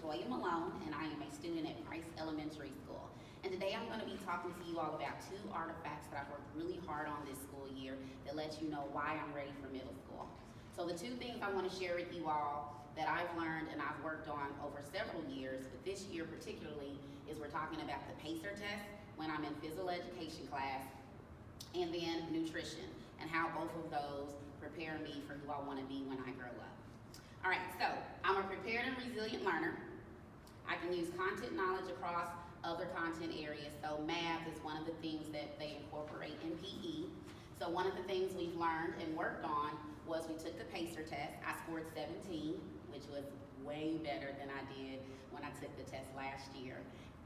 Latoya Malone, and I am a student at Price Elementary School. And today I'm going to be talking to you all about 2 artifacts that I've worked really hard on this school year that let you know why I'm ready for middle school. So the 2 things I want to share with you all that I've learned and I've worked on over several years, but this year particularly, is we're talking about the PACER test when I'm in physical education class, and then nutrition, and how both of those prepare me for who I want to be when I grow up. All right, so I'm a prepared and resilient learner. I can use content knowledge across other content areas, so math is one of the things that they incorporate in PE. So one of the things we've learned and worked on was we took the PACER test. I scored 17, which was way better than I did when I took the test last year.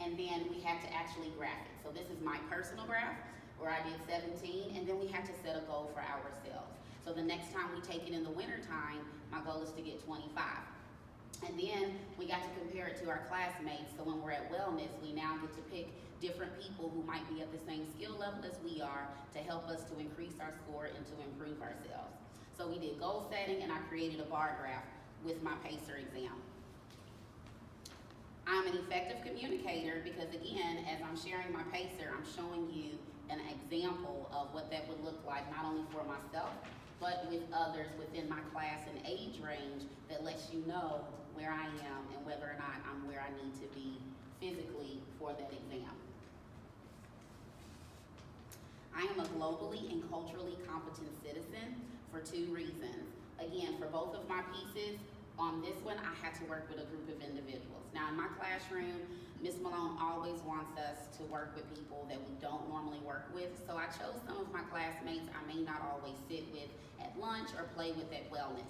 And then we had to actually graph it. So this is my personal graph where I did 17, and then we had to set a goal for ourselves. So the next time we take it in the winter time, my goal is to get 25. And then we got to compare it to our classmates. So when we're at wellness, we now get to pick different people who might be at the same skill level as we are to help us to increase our score and to improve ourselves. So we did goal setting, and I created a bar graph with my PACER exam. I'm an effective communicator because, again, as I'm sharing my PACER, I'm showing you an example of what that would look like, not only for myself, but with others within my class and age range that lets you know where I am and whether or not I'm where I need to be physically for that exam. I am a globally and culturally competent citizen for 2 reasons. Again, for both of my pieces, on this one, I had to work with a group of individuals. Now, in my classroom, Ms. Malone always wants us to work with people that we don't normally work with, so I chose some of my classmates I may not always sit with at lunch or play with at wellness.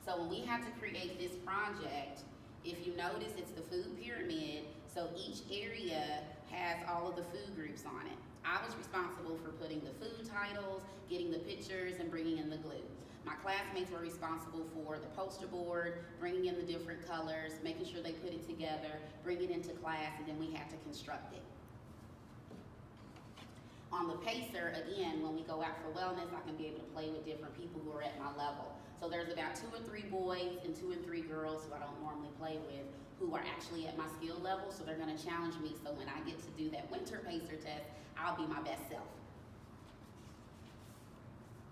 So when we had to create this project, if you notice, it's the food pyramid, so each area has all of the food groups on it. I was responsible for putting the food titles, getting the pictures, and bringing in the glue. My classmates were responsible for the poster board, bringing in the different colors, making sure they put it together, bring it into class, and then we had to construct it. On the PACER, again, when we go out for wellness, I can be able to play with different people who are at my level. So there's about 2 or 3 boys and 2 and 3 girls who I don't normally play with who are actually at my skill level, so they're gonna challenge me, so when I get to do that winter PACER test, I'll be my best self.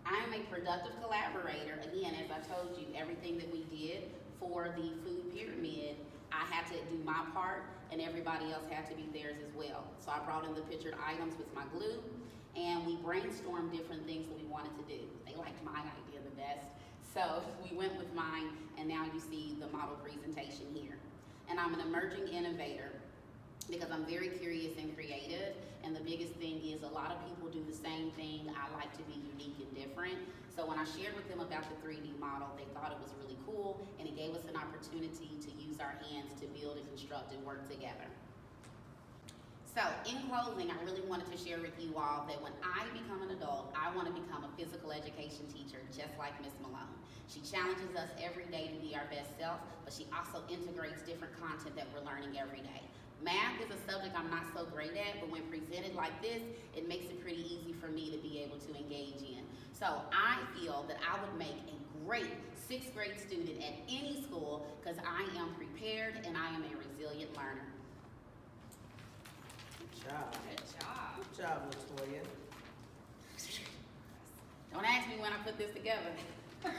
I am a productive collaborator. Again, as I told you, everything that we did for the food pyramid, I had to do my part, and everybody else had to be theirs as well. So I brought in the pictured items with my glue, and we brainstormed different things that we wanted to do. They liked my idea the best, so we went with mine, and now you see the model presentation here. And I'm an emerging innovator because I'm very curious and creative, and the biggest thing is a lot of people do the same thing. I like to be unique and different. So when I shared with them about the 3D model, they thought it was really cool, and it gave us an opportunity to use our hands to build and construct and work together. So in closing, I really wanted to share with you all that when I become an adult, I want to become a physical education teacher just like Ms. Malone. She challenges us every day to be our best self, but she also integrates different content that we're learning every day. Math is a subject I'm not so great at, but when presented like this, it makes it pretty easy for me to be able to engage in. So I feel that I would make a great 6th grade student at any school because I am prepared and I am a resilient learner. Good job. Good job. Good job, Latoya. Don't ask me when I put this together.